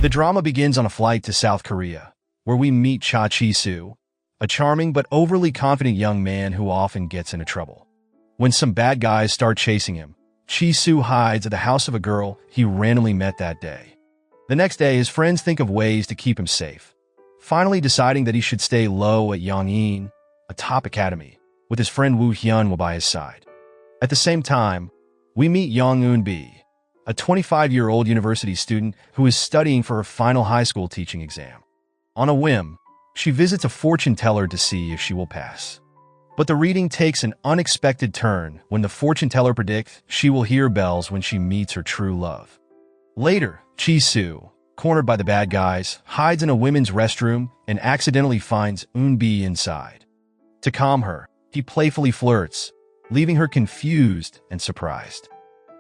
The drama begins on a flight to South Korea, where we meet Cha Chi Soo, a charming but overly confident young man who often gets into trouble. When some bad guys start chasing him, Chi Soo hides at the house of a girl he randomly met that day. The next day, his friends think of ways to keep him safe, finally deciding that he should stay low at Yongin, a top academy, with his friend Woo Hyun by his side. At the same time, we meet Eun Bi, a 25-year-old university student who is studying for her final high school teaching exam. On a whim, she visits a fortune teller to see if she will pass. But the reading takes an unexpected turn when the fortune teller predicts she will hear bells when she meets her true love. Later, Chi Soo, cornered by the bad guys, hides in a women's restroom and accidentally finds Eun Bi inside. To calm her, he playfully flirts, leaving her confused and surprised.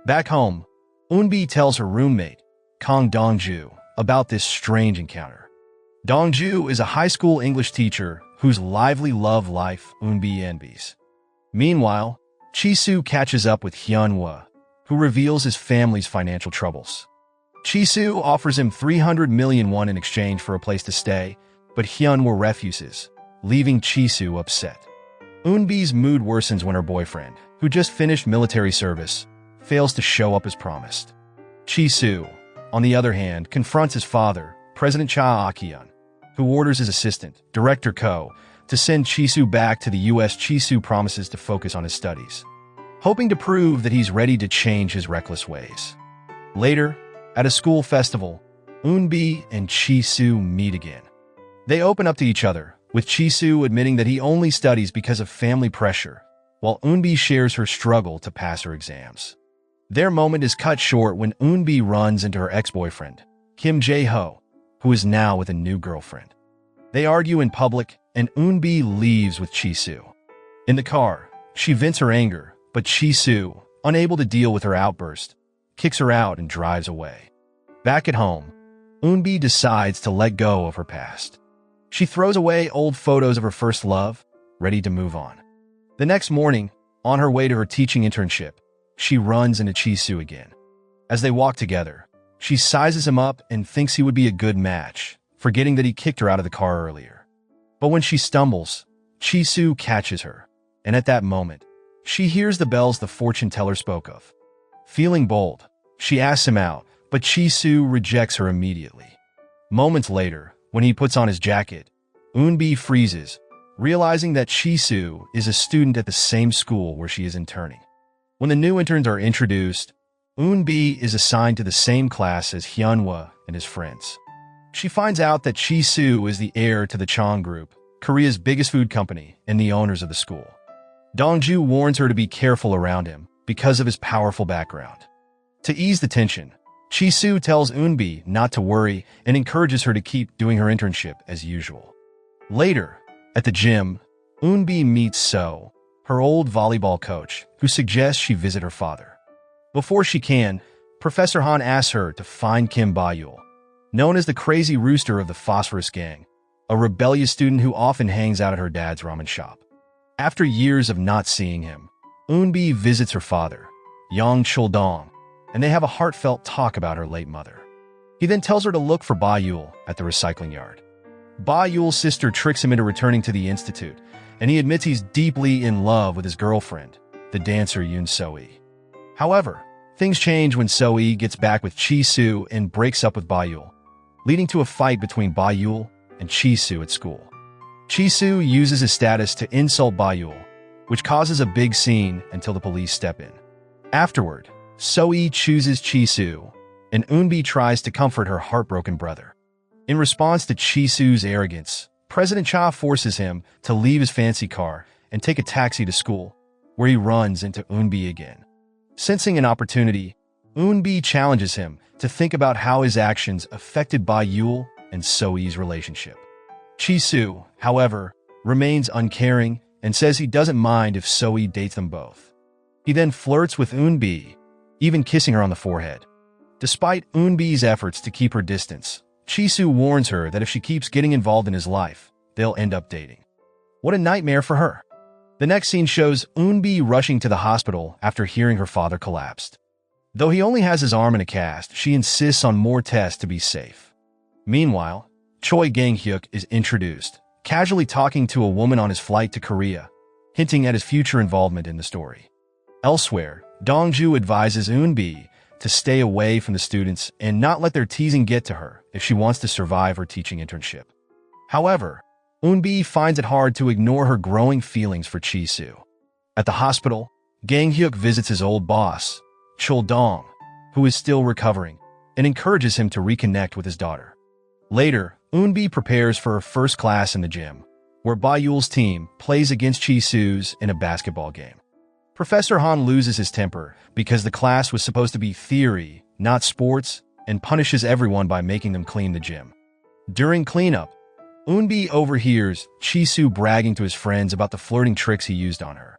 Back home, Eun Bi tells her roommate, Kang Dongju, about this strange encounter. Dongju is a high school English teacher whose lively love life Eun Bi envies. Meanwhile, Chi Soo catches up with Hyun, who reveals his family's financial troubles. Chi Soo offers him 300 million won in exchange for a place to stay, but Hyun refuses, leaving Chi Soo upset. Eun Bi's mood worsens when her boyfriend, who just finished military service, fails to show up as promised. Chi Soo, on the other hand, confronts his father, President Cha Akhyun, who orders his assistant, Director Ko, to send Chi Soo back to the U.S. Chi Soo promises to focus on his studies, hoping to prove that he's ready to change his reckless ways. Later, at a school festival, Eun Bi and Chi Soo meet again. They open up to each other, with Chi Soo admitting that he only studies because of family pressure, while Eun Bi shares her struggle to pass her exams. Their moment is cut short when Eun Bi runs into her ex-boyfriend, Kim Jae-ho, who is now with a new girlfriend. They argue in public, and Eun Bi leaves with Chi Soo. In the car, she vents her anger, but Chi Soo, unable to deal with her outburst, kicks her out and drives away. Back at home, Eun Bi decides to let go of her past. She throws away old photos of her first love, ready to move on. The next morning, on her way to her teaching internship, she runs into Chi Soo again. As they walk together, she sizes him up and thinks he would be a good match, forgetting that he kicked her out of the car earlier. But when she stumbles, Chi Soo catches her, and at that moment, she hears the bells the fortune teller spoke of. Feeling bold, she asks him out, but Chi Soo rejects her immediately. Moments later, when he puts on his jacket, Eun Bi freezes, realizing that Chi Soo is a student at the same school where she is interning. When the new interns are introduced, Eun Bi is assigned to the same class as Hyun and his friends. She finds out that Chi Soo is the heir to the Chong Group, Korea's biggest food company, and the owners of the school. Dongju warns her to be careful around him because of his powerful background. To ease the tension, Chi Soo tells Eun Bi not to worry and encourages her to keep doing her internship as usual. Later, at the gym, Eun Bi meets So, her old volleyball coach, who suggests she visit her father. Before she can, Professor Han asks her to find Kim Ba-yul, known as the crazy rooster of the Phosphorus Gang, a rebellious student who often hangs out at her dad's ramen shop. After years of not seeing him, Eun Bi visits her father, Yang Chul-dong, and they have a heartfelt talk about her late mother. He then tells her to look for Ba-yul at the recycling yard. Ba-yul's sister tricks him into returning to the institute, and he admits he's deeply in love with his girlfriend, the dancer Yoon So-hee. However, things change when So-hee gets back with Chi Soo and breaks up with Ba-yul, leading to a fight between Ba-yul and Chi Soo at school. Chi Soo uses his status to insult Ba-yul, which causes a big scene until the police step in. Afterward, So-hee chooses Chi Soo, and Eun Bi tries to comfort her heartbroken brother. In response to Chi Soo's arrogance, President Cha forces him to leave his fancy car and take a taxi to school, where he runs into Eun Bi again. Sensing an opportunity, Eun Bi challenges him to think about how his actions affected Ba-yul and So-hee's relationship. Chi Soo, however, remains uncaring and says he doesn't mind if So-hee dates them both. He then flirts with Eun Bi, even kissing her on the forehead. Despite Eun Bi's efforts to keep her distance, Chi Soo warns her that if she keeps getting involved in his life, they'll end up dating. What a nightmare for her. The next scene shows Eun Bi rushing to the hospital after hearing her father collapsed. Though he only has his arm in a cast, she insists on more tests to be safe. Meanwhile, Choi Gang-hyuk is introduced, casually talking to a woman on his flight to Korea, hinting at his future involvement in the story. Elsewhere, Dongju advises Eun Bi to stay away from the students and not let their teasing get to her if she wants to survive her teaching internship. However, Eun Bi finds it hard to ignore her growing feelings for Chi Soo. At the hospital, Gang-hyuk visits his old boss, Chul Dong, who is still recovering, and encourages him to reconnect with his daughter. Later, Eun Bi prepares for her first class in the gym, where Bayul's team plays against Chi Soo's in a basketball game. Professor Han loses his temper because the class was supposed to be theory, not sports, and punishes everyone by making them clean the gym. During cleanup, Eun Bi overhears Chi Soo bragging to his friends about the flirting tricks he used on her.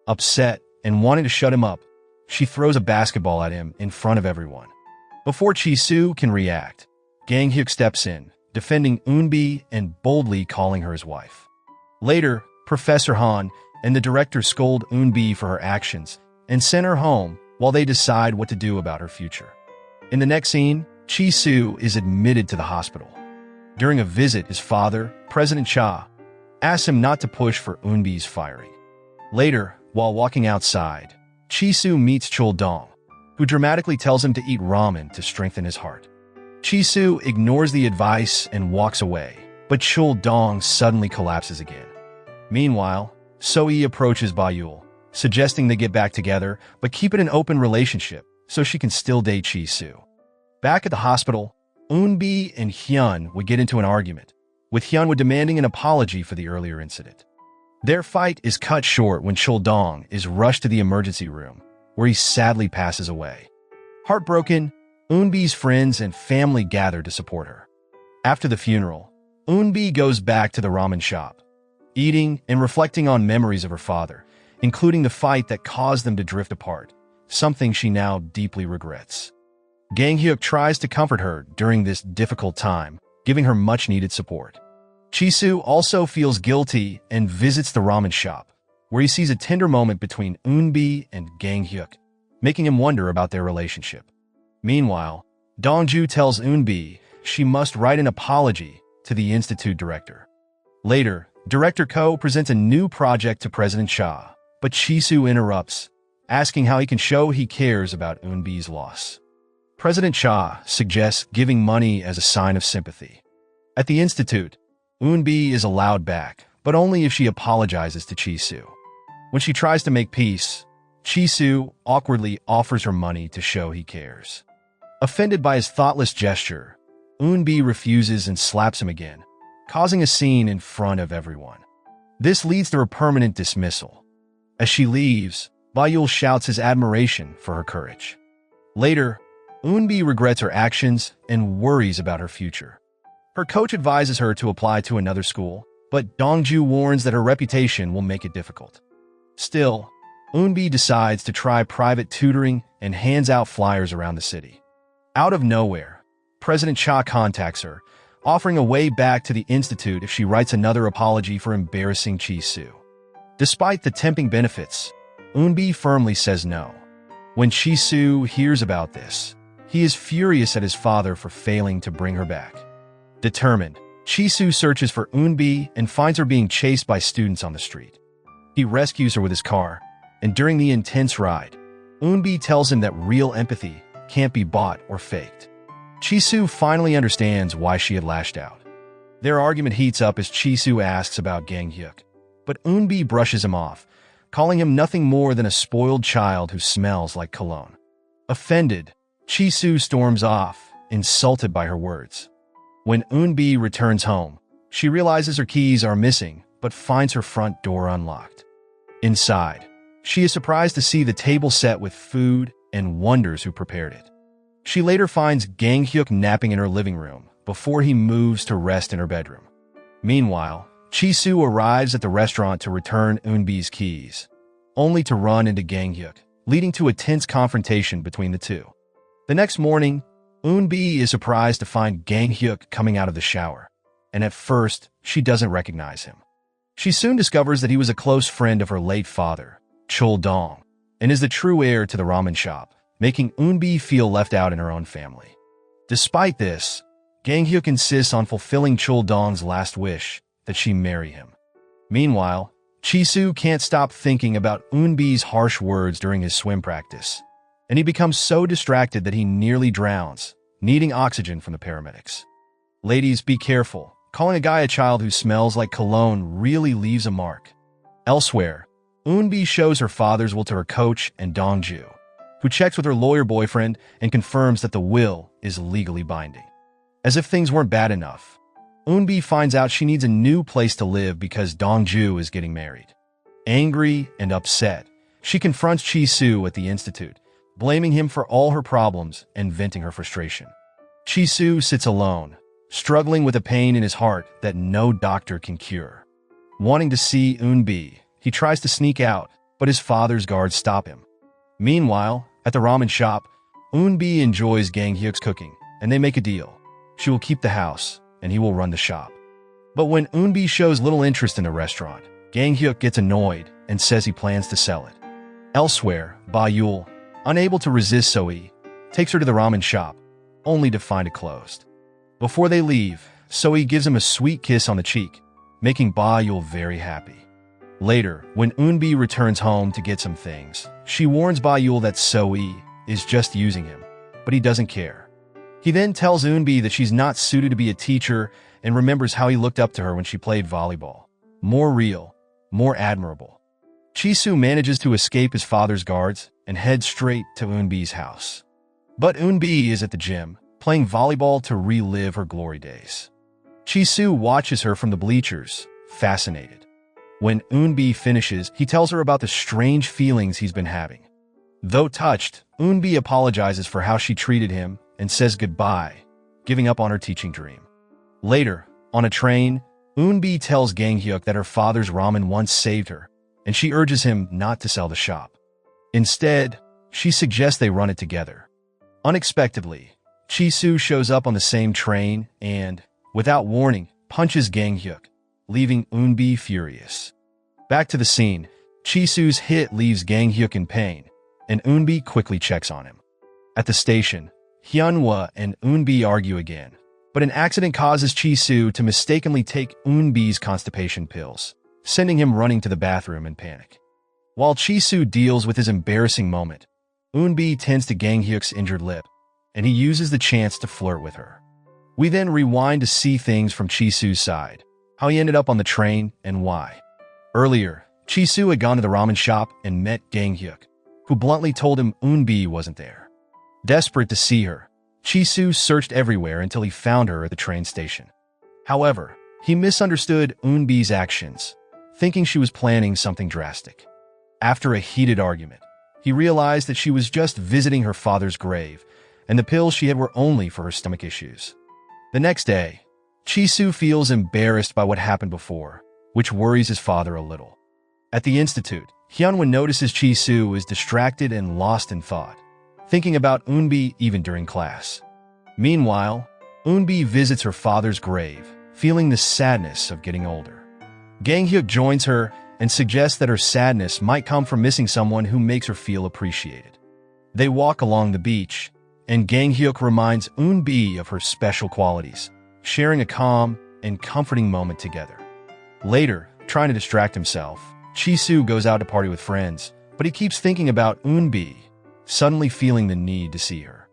Upset and wanting to shut him up, she throws a basketball at him in front of everyone. Before Chi Soo can react, Gang-hyuk steps in, defending Eun Bi and boldly calling her his wife. Later, Professor Han and the director scold Eun Bi for her actions and send her home while they decide what to do about her future. In the next scene, Chi Soo is admitted to the hospital. During a visit, his father, President Cha, asks him not to push for Eun Bi's firing. Later, while walking outside, Chi Soo meets Chul Dong, who dramatically tells him to eat ramen to strengthen his heart. Chi Soo ignores the advice and walks away, but Chul Dong suddenly collapses again. Meanwhile, So-yi approaches Bayul, suggesting they get back together but keep it an open relationship so she can still date Chi Soo. Back at the hospital, Eun Bi and Hyun would get into an argument, with Hyun demanding an apology for the earlier incident. Their fight is cut short when Chul Dong is rushed to the emergency room, where he sadly passes away. Heartbroken, Eun Bi's friends and family gather to support her. After the funeral, Eun Bi goes back to the ramen shop, eating and reflecting on memories of her father, including the fight that caused them to drift apart, something she now deeply regrets. Gang-hyuk tries to comfort her during this difficult time, giving her much-needed support. Chi Soo also feels guilty and visits the ramen shop, where he sees a tender moment between Eun Bi and Gang-hyuk, making him wonder about their relationship. Meanwhile, Dongju tells Eun Bi she must write an apology to the institute director. Later, Director Ko presents a new project to President Cha, but Chi Soo interrupts, asking how he can show he cares about Eun Bi's loss. President Cha suggests giving money as a sign of sympathy. At the institute, Eun Bi is allowed back, but only if she apologizes to Chi Soo. When she tries to make peace, Chi Soo awkwardly offers her money to show he cares. Offended by his thoughtless gesture, Eun Bi refuses and slaps him again, causing a scene in front of everyone. This leads to her permanent dismissal. As she leaves, Bayul shouts his admiration for her courage. Later, Eun Bi regrets her actions and worries about her future. Her coach advises her to apply to another school, but Dongju warns that her reputation will make it difficult. Still, Eun Bi decides to try private tutoring and hands out flyers around the city. Out of nowhere, President Cha contacts her, offering a way back to the institute if she writes another apology for embarrassing Chi Soo. Despite the tempting benefits, Eun Bi firmly says no. When Chi Soo hears about this, he is furious at his father for failing to bring her back. Determined, Chi Soo searches for Eun Bi and finds her being chased by students on the street. He rescues her with his car, and during the intense ride, Eun Bi tells him that real empathy can't be bought or faked. Chi Soo finally understands why she had lashed out. Their argument heats up as Chi Soo asks about Gang-hyuk, but Eun Bi brushes him off, calling him nothing more than a spoiled child who smells like cologne. Offended, Chi Soo storms off, insulted by her words. When Eun Bi returns home, she realizes her keys are missing but finds her front door unlocked. Inside, she is surprised to see the table set with food and wonders who prepared it. She later finds Gang-hyuk napping in her living room before he moves to rest in her bedroom. Meanwhile, Chi Soo arrives at the restaurant to return Eun Bi's keys, only to run into Gang-hyuk, leading to a tense confrontation between the two. The next morning, Eun Bi is surprised to find Gang-hyuk coming out of the shower, and at first, she doesn't recognize him. She soon discovers that he was a close friend of her late father, Chul Dong, and is the true heir to the ramen shop, making Eun Bi feel left out in her own family. Despite this, Gang Hyuk insists on fulfilling Chul Dong's last wish, that she marry him. Meanwhile, Chi Soo can't stop thinking about Eun Bi's harsh words during his swim practice, and he becomes so distracted that he nearly drowns, needing oxygen from the paramedics. Ladies, be careful. Calling a guy a child who smells like cologne really leaves a mark. Elsewhere, Eun Bi shows her father's will to her coach and Dongju, who checks with her lawyer boyfriend and confirms that the will is legally binding. As if things weren't bad enough, Eun Bi finds out she needs a new place to live because Dongju is getting married. Angry and upset, she confronts Chi Soo at the institute, blaming him for all her problems and venting her frustration. Chi Soo sits alone, struggling with a pain in his heart that no doctor can cure. Wanting to see Eun Bi, he tries to sneak out, but his father's guards stop him. Meanwhile, at the ramen shop, Eun Bi enjoys Gang Hyuk's cooking, and they make a deal. She will keep the house, and he will run the shop. But when Eun Bi shows little interest in the restaurant, Gang Hyuk gets annoyed and says he plans to sell it. Elsewhere, Ba Yul, unable to resist Soe, takes her to the ramen shop, only to find it closed. Before they leave, Soe gives him a sweet kiss on the cheek, making Ba Yul very happy. Later, when Eun Bi returns home to get some things, she warns Ba Yul that Soe is just using him, but he doesn't care. He then tells Eun Bi that she's not suited to be a teacher and remembers how he looked up to her when she played volleyball. More real, more admirable. Chi Soo manages to escape his father's guards and heads straight to Eun Bi's house. But Eun Bi is at the gym, playing volleyball to relive her glory days. Chi Soo watches her from the bleachers, fascinated. When Eun Bi finishes, he tells her about the strange feelings he's been having. Though touched, Eun Bi apologizes for how she treated him and says goodbye, giving up on her teaching dream. Later, on a train, Eun Bi tells Gang Hyuk that her father's ramen once saved her, and she urges him not to sell the shop. Instead, she suggests they run it together. Unexpectedly, Chi Soo shows up on the same train and, without warning, punches Gang Hyuk, leaving Eun Bi furious. Back to the scene, Chi Soo's hit leaves Gang Hyuk in pain, and Eun Bi quickly checks on him. At the station, Hyunwoo and Eun Bi argue again, but an accident causes Chi Soo to mistakenly take Eun Bi's constipation pills, sending him running to the bathroom in panic. While Chi Soo deals with his embarrassing moment, Eun Bi tends to Gang Hyuk's injured lip, and he uses the chance to flirt with her. We then rewind to see things from Chi Soo's side, how he ended up on the train and why. Earlier, Chi Soo had gone to the ramen shop and met Gang Hyuk, who bluntly told him Eun Bi wasn't there. Desperate to see her, Chi Soo searched everywhere until he found her at the train station. However, he misunderstood Eun Bi's actions, thinking she was planning something drastic. After a heated argument, he realized that she was just visiting her father's grave, and the pills she had were only for her stomach issues. The next day, Chi Soo feels embarrassed by what happened before, which worries his father a little. At the institute, Hyunwoo notices Chi Soo is distracted and lost in thought, thinking about Eun Bi even during class. Meanwhile, Eun Bi visits her father's grave, feeling the sadness of getting older. Gang Hyuk joins her and suggests that her sadness might come from missing someone who makes her feel appreciated. They walk along the beach, and Gang Hyuk reminds Eun Bi of her special qualities, sharing a calm and comforting moment together. Later, trying to distract himself, Chi Soo goes out to party with friends, but he keeps thinking about Eun Bi, suddenly feeling the need to see her.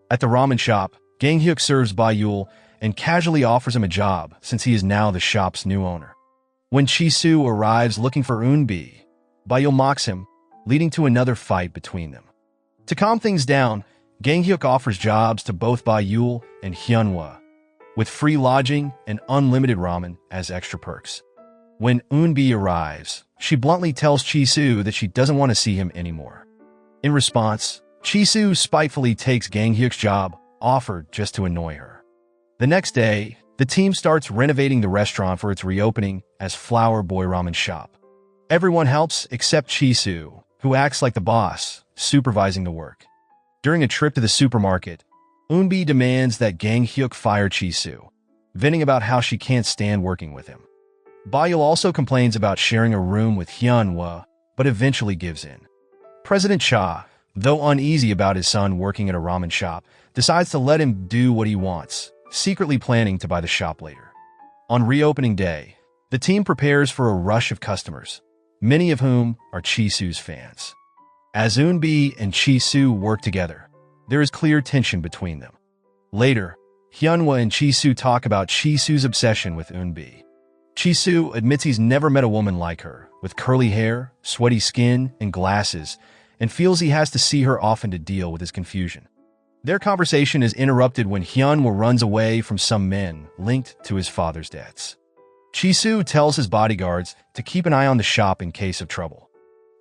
At the ramen shop, Gang Hyuk serves Ba Yul and casually offers him a job since he is now the shop's new owner. When Chi Soo arrives looking for Eun Bi, Ba Yul mocks him, leading to another fight between them. To calm things down, Gang Hyuk offers jobs to both Ba Yul and Hyunwoo, with free lodging and unlimited ramen as extra perks. When Eun Bi arrives, she bluntly tells Chi Soo that she doesn't want to see him anymore. In response, Chi Soo spitefully takes Gang Hyuk's job, offered just to annoy her. The next day, the team starts renovating the restaurant for its reopening as Flower Boy Ramen Shop. Everyone helps except Chi Soo, who acts like the boss, supervising the work. During a trip to the supermarket, Eun Bi demands that Gang Hyuk fire Chi Soo, venting about how she can't stand working with him. Ba Yul also complains about sharing a room with Hyunwoo, but eventually gives in. President Cha, though uneasy about his son working at a ramen shop, decides to let him do what he wants, secretly planning to buy the shop later. On reopening day, the team prepares for a rush of customers, many of whom are Chi Soo's fans. As Eun Bi and Chi Soo work together, there is clear tension between them. Later, Hyunwoo and Chi Soo talk about Chi Soo's obsession with Eun Bi. Chi Soo admits he's never met a woman like her, with curly hair, sweaty skin, and glasses, and feels he has to see her often to deal with his confusion. Their conversation is interrupted when Hyunwoo runs away from some men linked to his father's debts. Chi Soo tells his bodyguards to keep an eye on the shop in case of trouble.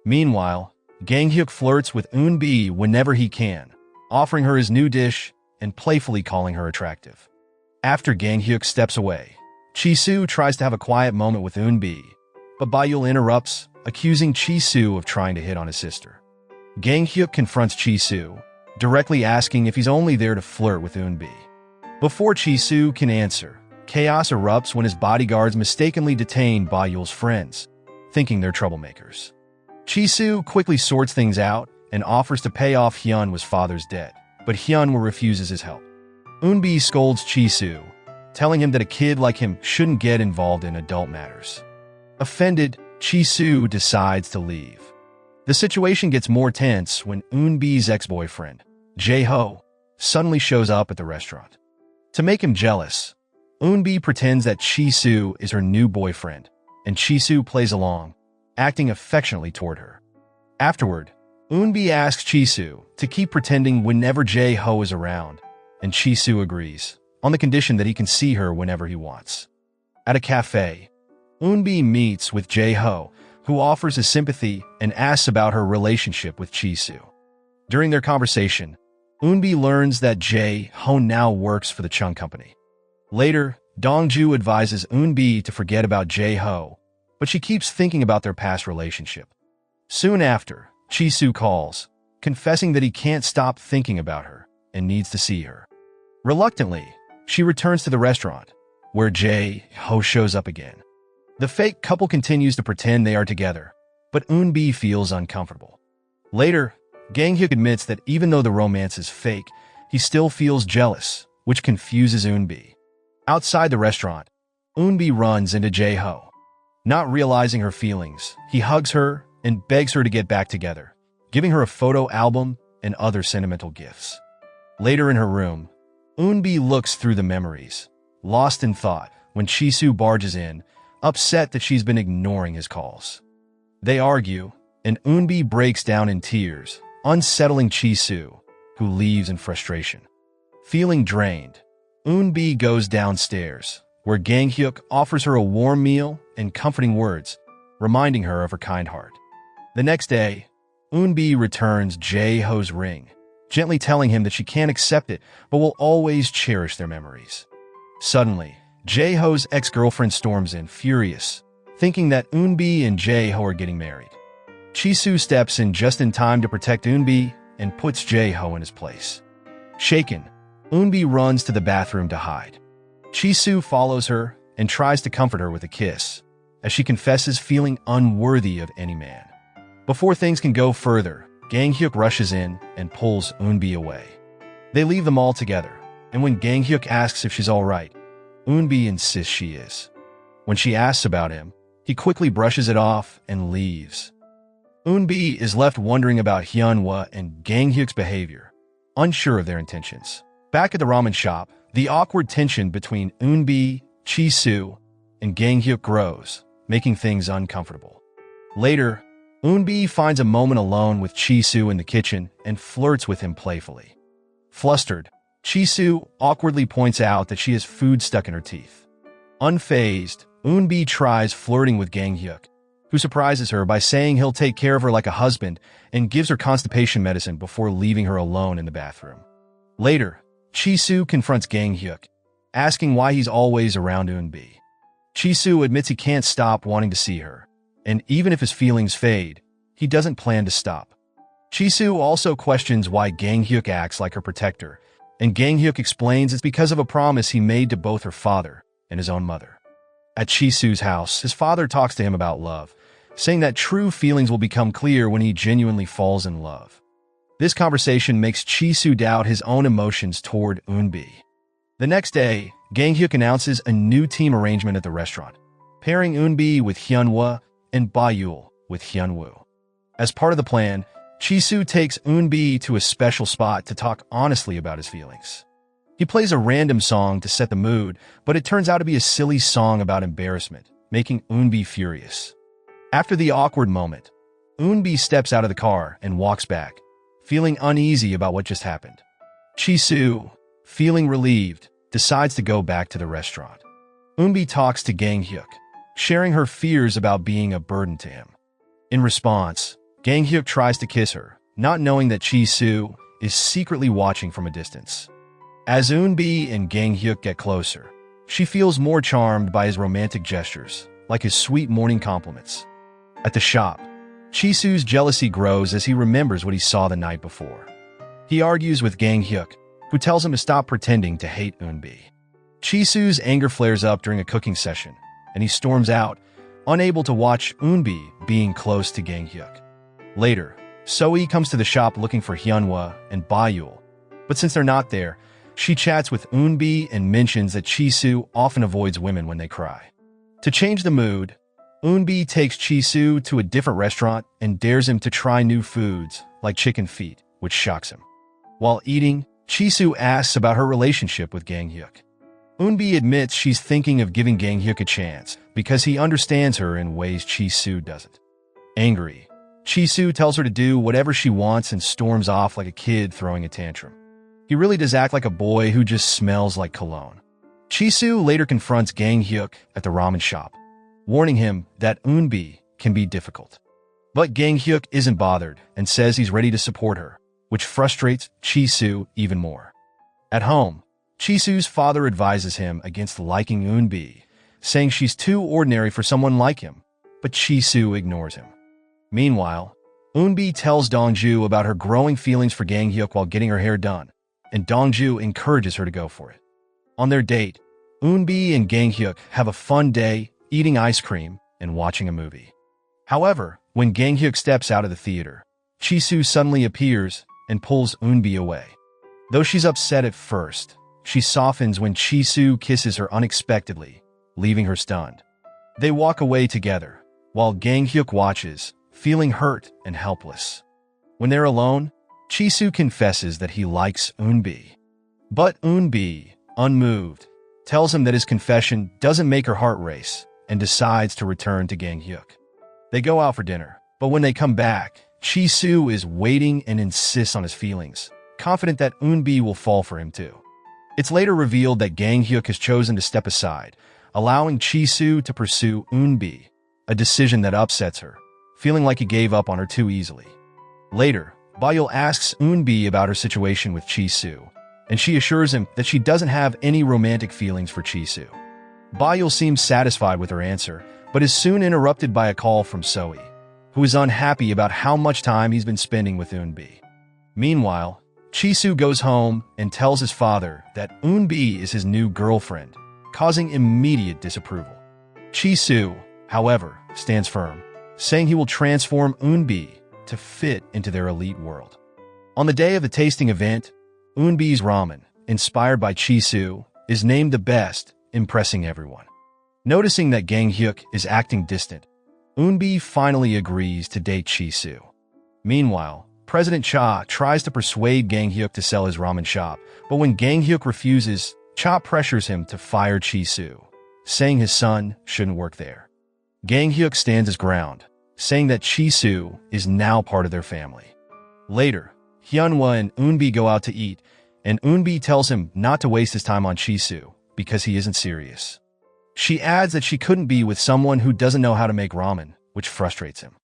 Meanwhile, Gang Hyuk flirts with Eun Bi whenever he can, offering her his new dish and playfully calling her attractive. After Gang Hyuk steps away, Chi Soo tries to have a quiet moment with Eun Bi, but Bayul interrupts, accusing Chi Soo of trying to hit on his sister. Gang Hyuk confronts Chi Soo, directly asking if he's only there to flirt with Eun Bi. Before Chi Soo can answer, chaos erupts when his bodyguards mistakenly detain Bayul's friends, thinking they're troublemakers. Chi Soo quickly sorts things out and offers to pay off Hyunwoo's father's debt, but Hyunwoo refuses his help. Eun Bi scolds Chi Soo, telling him that a kid like him shouldn't get involved in adult matters. Offended, Chi Soo decides to leave. The situation gets more tense when Eun Bi's ex-boyfriend, Jae-ho, suddenly shows up at the restaurant. To make him jealous, Eun Bi pretends that Chi Soo is her new boyfriend, and Chi Soo plays along, acting affectionately toward her. Afterward, Eun Bi asks Chi Soo to keep pretending whenever Jae-ho is around, and Chi Soo agrees, on the condition that he can see her whenever he wants. At a cafe, Eun Bi meets with Jae-ho, who offers his sympathy and asks about her relationship with Chi Soo. During their conversation, Eun Bi learns that Jae-ho now works for the Chung Company. Later, Dongju advises Eun Bi to forget about Jae-ho, but she keeps thinking about their past relationship. Soon after, Chi Soo calls, confessing that he can't stop thinking about her and needs to see her. Reluctantly, she returns to the restaurant, where Jae-ho shows up again. The fake couple continues to pretend they are together, but Eun Bi feels uncomfortable. Later, Gang Hyuk admits that even though the romance is fake, he still feels jealous, which confuses Eun Bi. Outside the restaurant, Eun Bi runs into Jae-ho. Not realizing her feelings, he hugs her and begs her to get back together, giving her a photo album and other sentimental gifts. Later in her room, Eun Bi looks through the memories, lost in thought when Chi Soo barges in, upset that she's been ignoring his calls. They argue, and Eun Bi breaks down in tears, unsettling Chi Soo, who leaves in frustration. Feeling drained, Eun Bi goes downstairs, where Gang Hyuk offers her a warm meal and comforting words, reminding her of her kind heart. The next day, Eun Bi returns Jae-ho's ring, gently telling him that she can't accept it but will always cherish their memories. Suddenly, Jae-ho's ex-girlfriend storms in, furious, thinking that Eun Bi and Jae-ho are getting married. Chi Soo steps in just in time to protect Eun Bi and puts Jae-ho in his place. Shaken, Eun Bi runs to the bathroom to hide. Chi Soo follows her and tries to comfort her with a kiss, as she confesses feeling unworthy of any man. Before things can go further, Gang Hyuk rushes in and pulls Eun Bi away. They leave them all together, and when Gang Hyuk asks if she's all right, Eun Bi insists she is. When she asks about him, he quickly brushes it off and leaves. Eun Bi is left wondering about Hyunwoo and Gang Hyuk's behavior, unsure of their intentions. Back at the ramen shop, the awkward tension between Eun Bi, Chi Soo, and Gang Hyuk grows, making things uncomfortable. Later, Eun Bi finds a moment alone with Chi Soo in the kitchen and flirts with him playfully. Flustered, Chi Soo awkwardly points out that she has food stuck in her teeth. Unfazed, Eun Bi tries flirting with Gang Hyuk, who surprises her by saying he'll take care of her like a husband and gives her constipation medicine before leaving her alone in the bathroom. Later, Chi Soo confronts Gang Hyuk, asking why he's always around Eun Bi. Chi Soo admits he can't stop wanting to see her, and even if his feelings fade, he doesn't plan to stop. Chi Soo also questions why Gang Hyuk acts like her protector, and Gang Hyuk explains it's because of a promise he made to both her father and his own mother. At Chi Soo's house, his father talks to him about love, saying that true feelings will become clear when he genuinely falls in love. This conversation makes Chi Soo doubt his own emotions toward Eun Bi. The next day, Gang Hyuk announces a new team arrangement at the restaurant, pairing Eun Bi with Hyun Woo and Ba Yul with Hyun Woo. As part of the plan, Chi Soo takes Eun Bi to a special spot to talk honestly about his feelings. He plays a random song to set the mood, but it turns out to be a silly song about embarrassment, making Eun Bi furious. After the awkward moment, Eun Bi steps out of the car and walks back, feeling uneasy about what just happened. Chi Soo, feeling relieved, decides to go back to the restaurant. Eun Bi talks to Gang Hyuk, sharing her fears about being a burden to him. In response, Gang Hyuk tries to kiss her, not knowing that Chi Soo is secretly watching from a distance. As Eun Bi and Gang Hyuk get closer, she feels more charmed by his romantic gestures, like his sweet morning compliments. At the shop, Chi Soo's jealousy grows as he remembers what he saw the night before. He argues with Gang Hyuk, who tells him to stop pretending to hate Eun Bi. Chi Soo's anger flares up during a cooking session, and he storms out, unable to watch Eun Bi being close to Gang Hyuk. Later, Soe comes to the shop looking for Hyun Woo and Ba Yul, but since they're not there, she chats with Eun Bi and mentions that Chi Soo often avoids women when they cry. To change the mood, Eun Bi takes Chi Soo to a different restaurant and dares him to try new foods, like chicken feet, which shocks him. While eating, Chi Soo asks about her relationship with Gang Hyuk. Eun Bi admits she's thinking of giving Gang Hyuk a chance because he understands her in ways Chi Soo doesn't. Angry, Chi Soo tells her to do whatever she wants and storms off like a kid throwing a tantrum. He really does act like a boy who just smells like cologne. Chi Soo later confronts Gang Hyuk at the ramen shop, warning him that Eun Bi can be difficult. But Gang Hyuk isn't bothered and says he's ready to support her, which frustrates Chi Soo even more. At home, Chi Soo's father advises him against liking Eun Bi, saying she's too ordinary for someone like him, but Chi Soo ignores him. Meanwhile, Eun Bi tells Dongju about her growing feelings for Gang Hyuk while getting her hair done, and Dongju encourages her to go for it. On their date, Eun Bi and Gang Hyuk have a fun day, eating ice cream and watching a movie. However, when Gang Hyuk steps out of the theater, Chi Soo suddenly appears and pulls Eun Bi away. Though she's upset at first, she softens when Chi Soo kisses her unexpectedly, leaving her stunned. They walk away together, while Gang Hyuk watches, feeling hurt and helpless. When they're alone, Chi Soo confesses that he likes Eun Bi. But Eun Bi, unmoved, tells him that his confession doesn't make her heart race and decides to return to Gang Hyuk. They go out for dinner, but when they come back, Chi Soo is waiting and insists on his feelings, confident that Eun Bi will fall for him too. It's later revealed that Gang Hyuk has chosen to step aside, allowing Chi Soo to pursue Eun Bi, a decision that upsets her, feeling like he gave up on her too easily. Later, Ba Yul asks Eun Bi about her situation with Chi Soo, and she assures him that she doesn't have any romantic feelings for Chi Soo. Ba Yul seems satisfied with her answer, but is soon interrupted by a call from Soe, who is unhappy about how much time he's been spending with Eun Bi. Meanwhile, Chi Soo goes home and tells his father that Eun Bi is his new girlfriend, causing immediate disapproval. Chi Soo, however, stands firm, saying he will transform Eun Bi to fit into their elite world. On the day of the tasting event, Eun Bi's ramen, inspired by Chi Soo, is named the best, impressing everyone. Noticing that Gang Hyuk is acting distant, Eun Bi finally agrees to date Chi Soo. Meanwhile, President Cha tries to persuade Gang Hyuk to sell his ramen shop, but when Gang Hyuk refuses, Cha pressures him to fire Chi Soo, saying his son shouldn't work there. Gang Hyuk stands his ground, saying that Chi Soo is now part of their family. Later, Hyun Woo and Eun Bi go out to eat, and Eun Bi tells him not to waste his time on Chi Soo because he isn't serious. She adds that she couldn't be with someone who doesn't know how to make ramen, which frustrates him.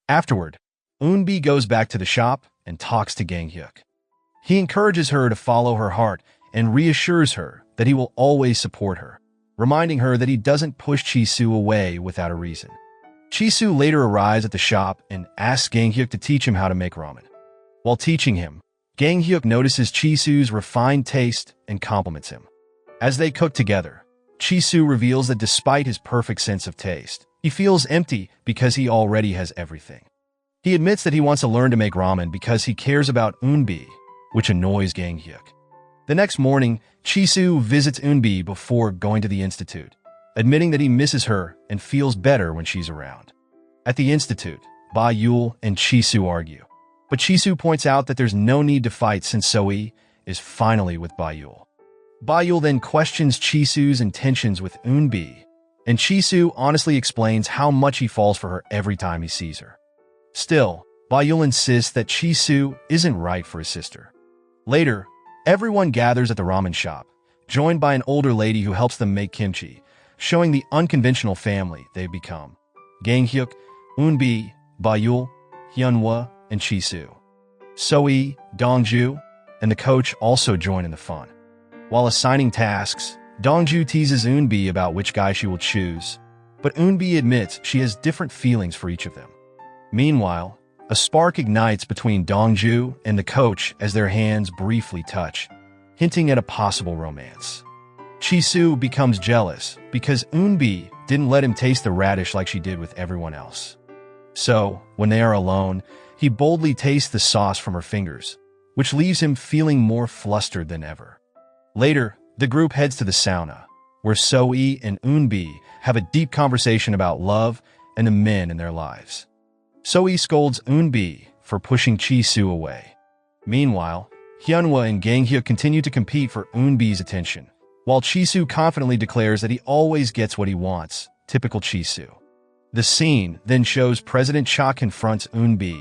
Afterward, Eun Bi goes back to the shop and talks to Gang Hyuk. He encourages her to follow her heart and reassures her that he will always support her, reminding her that he doesn't push Chi Soo away without a reason. Chi Soo later arrives at the shop and asks Gang Hyuk to teach him how to make ramen. While teaching him, Gang Hyuk notices Chi Soo's refined taste and compliments him. As they cook together, Chi Soo reveals that despite his perfect sense of taste, he feels empty because he already has everything. He admits that he wants to learn to make ramen because he cares about Eun Bi, which annoys Gang Hyuk. The next morning, Chi Soo visits Eun Bi before going to the institute, admitting that he misses her and feels better when she's around. At the institute, Ba Yul and Chi Soo argue, but Chi Soo points out that there's no need to fight since Soo is finally with Ba Yul. Ba Yul then questions Chi Soo's intentions with Eun Bi, and Chi Soo honestly explains how much he falls for her every time he sees her. Still, Ba Yul insists that Chi Soo isn't right for his sister. Later, everyone gathers at the ramen shop, joined by an older lady who helps them make kimchi, showing the unconventional family they've become. Gang Hyuk, Eun Bi, Ba Yul, Hyunwoo, and Chi Soo. Soo-yi, Dongju, and the coach also join in the fun. While assigning tasks, Dongju teases Eun Bi about which guy she will choose, but Eun Bi admits she has different feelings for each of them. Meanwhile, a spark ignites between Dongju and the coach as their hands briefly touch, hinting at a possible romance. Chi Soo becomes jealous because Eun Bi didn't let him taste the radish like she did with everyone else. So, when they are alone, he boldly tastes the sauce from her fingers, which leaves him feeling more flustered than ever. Later, the group heads to the sauna, where Soo-yi and Eun Bi have a deep conversation about love and the men in their lives. Soo-yi scolds Eun Bi for pushing Chi Soo away. Meanwhile, Hyunwoo and Gang Hyuk continue to compete for Eun Bi's attention, while Chi Soo confidently declares that he always gets what he wants, typical Chi Soo. The scene then shows President Cha confronts Eun Bi,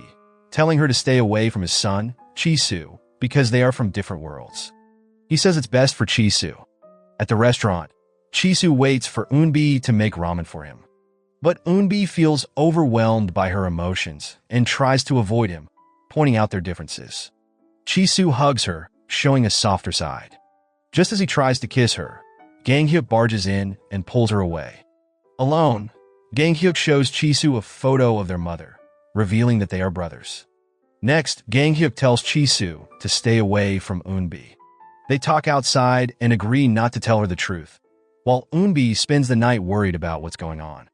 telling her to stay away from his son, Chi Soo, because they are from different worlds. He says it's best for Chi Soo. At the restaurant, Chi Soo waits for Eun Bi to make ramen for him. But Eun Bi feels overwhelmed by her emotions and tries to avoid him, pointing out their differences. Chi Soo hugs her, showing a softer side. Just as he tries to kiss her, Gang Hyuk barges in and pulls her away. Alone, Gang Hyuk shows Chi Soo a photo of their mother, revealing that they are brothers. Next, Gang Hyuk tells Chi Soo to stay away from Eun Bi. They talk outside and agree not to tell her the truth, while Eun Bi spends the night worried about what's going on.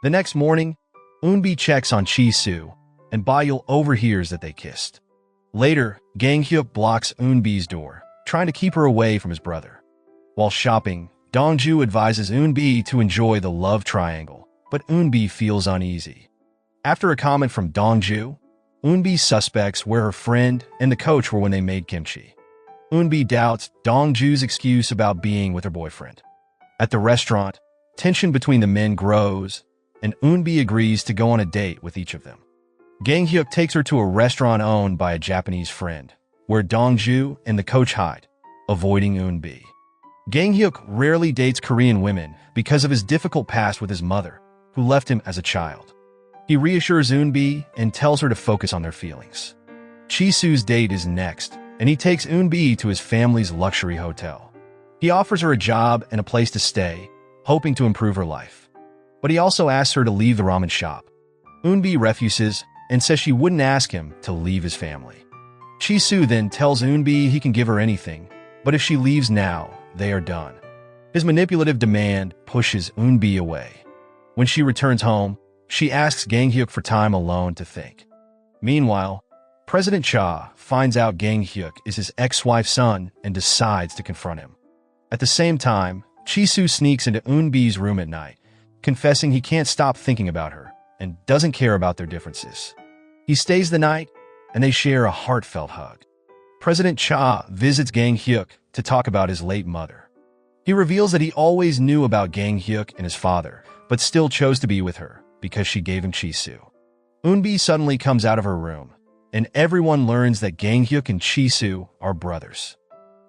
The next morning, Eun Bi checks on Chi Soo, and Ba Yul overhears that they kissed. Later, Gang Hyuk blocks Eun Bi's door, trying to keep her away from his brother. While shopping, Dongju advises Eun Bi to enjoy the love triangle, but Eun Bi feels uneasy. After a comment from Dongju, Eun Bi suspects where her friend and the coach were when they made kimchi. Eun Bi doubts Dongju's excuse about being with her boyfriend. At the restaurant, tension between the men grows, and Eun Bi agrees to go on a date with each of them. Gang Hyuk takes her to a restaurant owned by a Japanese friend, where Dongju and the coach hide, avoiding Eun Bi. Gang Hyuk rarely dates Korean women because of his difficult past with his mother, who left him as a child. He reassures Eun Bi and tells her to focus on their feelings. Chi Soo's date is next, and he takes Eun Bi to his family's luxury hotel. He offers her a job and a place to stay, hoping to improve her life. But he also asks her to leave the ramen shop. Eun Bi refuses and says she wouldn't ask him to leave his family. Chi Soo then tells Eun Bi he can give her anything, but if she leaves now, they are done. His manipulative demand pushes Eun Bi away. When she returns home, she asks Gang Hyuk for time alone to think. Meanwhile, President Cha finds out Gang Hyuk is his ex-wife's son and decides to confront him. At the same time, Chi Soo sneaks into Eun Bi's room at night, confessing he can't stop thinking about her and doesn't care about their differences. He stays the night, and they share a heartfelt hug. President Cha visits Gang Hyuk to talk about his late mother. He reveals that he always knew about Gang Hyuk and his father, but still chose to be with her because she gave him Chi Soo. Eun Bi suddenly comes out of her room, and everyone learns that Gang Hyuk and Chi Soo are brothers.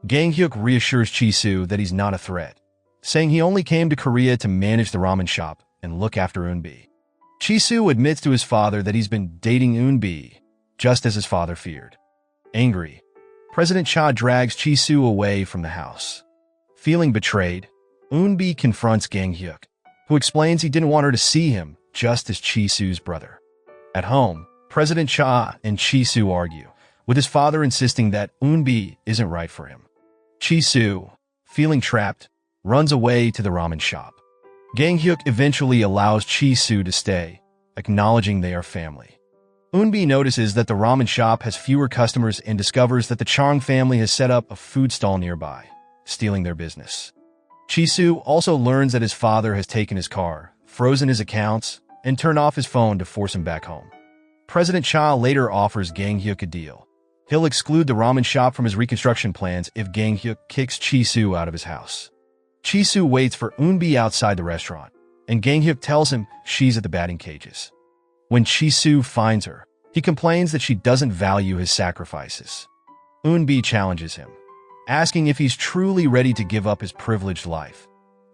Gang Hyuk reassures Chi Soo that he's not a threat, saying he only came to Korea to manage the ramen shop and look after Eun Bi. Chi Soo admits to his father that he's been dating Eun Bi, just as his father feared. Angry, President Cha drags Chi Soo away from the house. Feeling betrayed, Eun Bi confronts Gang Hyuk, who explains he didn't want her to see him just as Chi Soo's brother. At home, President Cha and Chi Soo argue, with his father insisting that Eun Bi isn't right for him. Chi Soo, feeling trapped, runs away to the ramen shop. Gang Hyuk eventually allows Chi Soo to stay, acknowledging they are family. Eun Bi notices that the ramen shop has fewer customers and discovers that the Chang family has set up a food stall nearby, stealing their business. Chi Soo also learns that his father has taken his car, frozen his accounts, and turned off his phone to force him back home. President Cha later offers Gang Hyuk a deal. He'll exclude the ramen shop from his reconstruction plans if Gang Hyuk kicks Chi Soo out of his house. Chi Soo waits for Eun Bi outside the restaurant, and Gang Hyuk tells him she's at the batting cages. When Chi Soo finds her, he complains that she doesn't value his sacrifices. Eun Bi challenges him, asking if he's truly ready to give up his privileged life,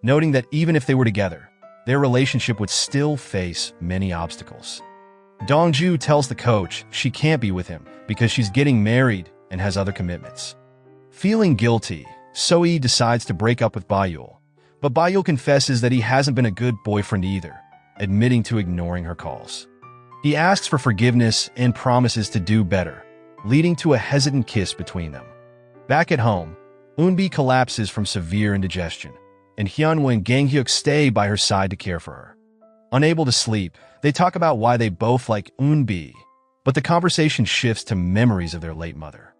noting that even if they were together, their relationship would still face many obstacles. Dongju tells the coach she can't be with him because she's getting married and has other commitments. Feeling guilty, So-hee decides to break up with Bayul, but Bayul confesses that he hasn't been a good boyfriend either, admitting to ignoring her calls. He asks for forgiveness and promises to do better, leading to a hesitant kiss between them. Back at home, Eun Bi collapses from severe indigestion, and Hyunwoo and Gang Hyuk stay by her side to care for her. Unable to sleep, they talk about why they both like Eun Bi, but the conversation shifts to memories of their late mother.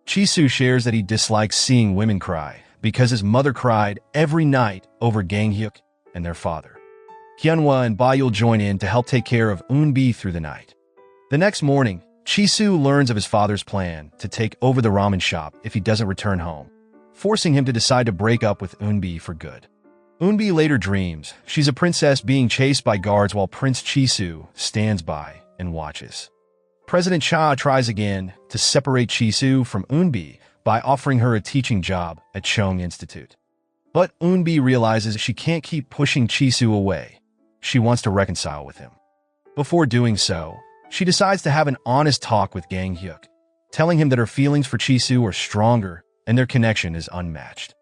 Chi Soo shares that he dislikes seeing women cry because his mother cried every night over Gang Hyuk and their father. Hyunwoo and Bayul join in to help take care of Eun Bi through the night. The next morning, Chi Soo learns of his father's plan to take over the ramen shop if he doesn't return home, forcing him to decide to break up with Eun Bi for good. Eun Bi later dreams she's a princess being chased by guards while Prince Chi Soo stands by and watches. President Cha tries again to separate Chi Soo from Eun Bi by offering her a teaching job at Cheong Institute. But Eun Bi realizes she can't keep pushing Chi Soo away. She wants to reconcile with him. Before doing so, she decides to have an honest talk with Gang Hyuk, telling him that her feelings for Chi Soo are stronger and their connection is unmatched.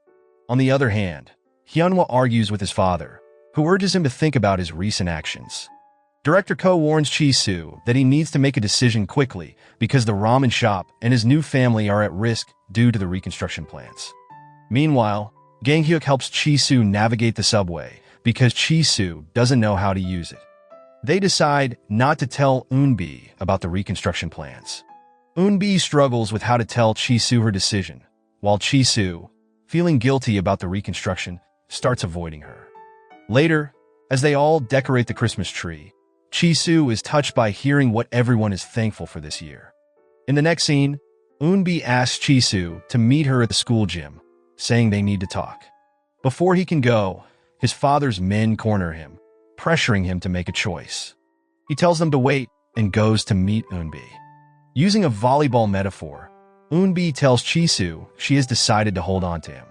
On the other hand, Hyunwoo argues with his father, who urges him to think about his recent actions. Director Ko warns Chi Soo that he needs to make a decision quickly because the ramen shop and his new family are at risk due to the reconstruction plans. Meanwhile, Gang Hyuk helps Chi Soo navigate the subway because Chi Soo doesn't know how to use it. They decide not to tell Eun Bi about the reconstruction plans. Eun Bi struggles with how to tell Chi Soo her decision, while Chi Soo, feeling guilty about the reconstruction, starts avoiding her. Later, as they all decorate the Christmas tree, Chi Soo is touched by hearing what everyone is thankful for this year. In the next scene, Eun Bi asks Chi Soo to meet her at the school gym, saying they need to talk. Before he can go, his father's men corner him, pressuring him to make a choice. He tells them to wait and goes to meet Eun Bi. Using a volleyball metaphor, Eun Bi tells Chi Soo she has decided to hold on to him.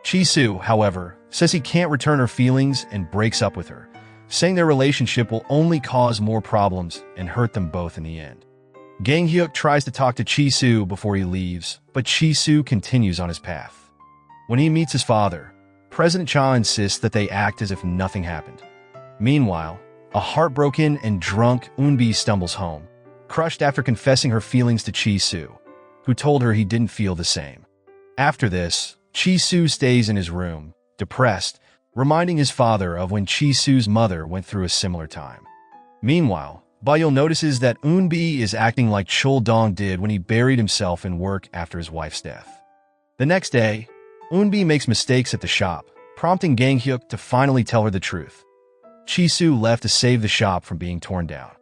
Chi Soo, however, says he can't return her feelings and breaks up with her, saying their relationship will only cause more problems and hurt them both in the end. Gang Hyuk tries to talk to Chi Soo before he leaves, but Chi Soo continues on his path. When he meets his father, President Cha insists that they act as if nothing happened. Meanwhile, a heartbroken and drunk Eun Bi stumbles home, crushed after confessing her feelings to Chi Soo, who told her he didn't feel the same. After this, Chi Soo stays in his room, depressed, reminding his father of when Chi Soo's mother went through a similar time. Meanwhile, Bayul notices that Eun Bi is acting like Chol Dong did when he buried himself in work after his wife's death. The next day, Eun Bi makes mistakes at the shop, prompting Gang Hyuk to finally tell her the truth. Chi Soo left to save the shop from being torn down.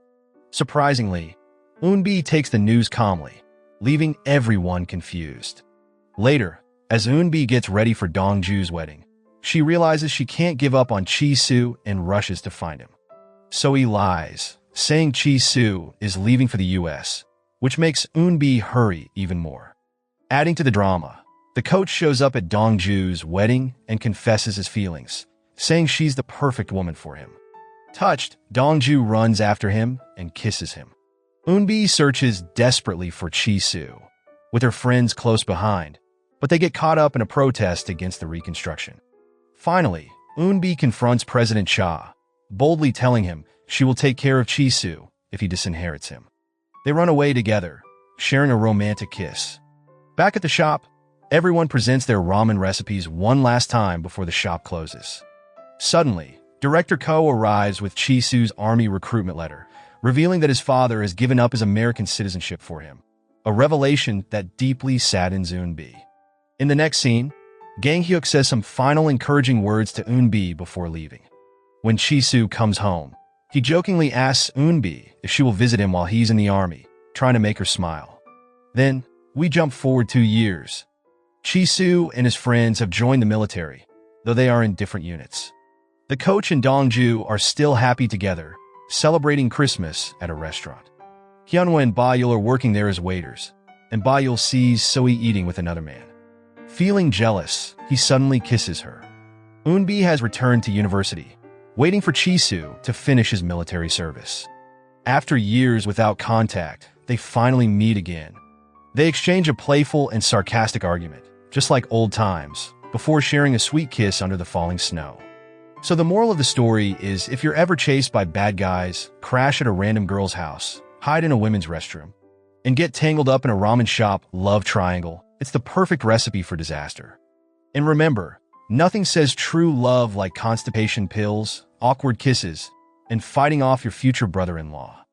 Surprisingly, Eun Bi takes the news calmly, leaving everyone confused. Later, as Eun Bi gets ready for Dongju's wedding, she realizes she can't give up on Chi Soo and rushes to find him. So he lies, saying Chi Soo is leaving for the US, which makes Eun Bi hurry even more. Adding to the drama, the coach shows up at Dongju's wedding and confesses his feelings, saying she's the perfect woman for him. Touched, Dongju runs after him and kisses him. Eun Bi searches desperately for Chi Soo, with her friends close behind, but they get caught up in a protest against the reconstruction. Finally, Eun Bi confronts President Cha, boldly telling him she will take care of Chi Soo if he disinherits him. They run away together, sharing a romantic kiss. Back at the shop, everyone presents their ramen recipes one last time before the shop closes. Suddenly, Director Ko arrives with Chi Soo's army recruitment letter, revealing that his father has given up his American citizenship for him, a revelation that deeply saddens Eun Bi. In the next scene, Gang Hyuk says some final encouraging words to Eun Bi before leaving. When Chi Soo comes home, he jokingly asks Eun Bi if she will visit him while he's in the army, trying to make her smile. Then, we jump forward 2 years. Chi Soo and his friends have joined the military, though they are in different units. The coach and Dongju are still happy together, celebrating Christmas at a restaurant. Hyunwoo and Ba-yeol are working there as waiters, and Ba-yeol sees Sohee eating with another man. Feeling jealous, he suddenly kisses her. Eun Bi has returned to university, waiting for Chi Soo to finish his military service. After years without contact, they finally meet again. They exchange a playful and sarcastic argument, just like old times, before sharing a sweet kiss under the falling snow. So the moral of the story is, if you're ever chased by bad guys, crash at a random girl's house, hide in a women's restroom, and get tangled up in a ramen shop love triangle, it's the perfect recipe for disaster. And remember, nothing says true love like constipation pills, awkward kisses, and fighting off your future brother-in-law.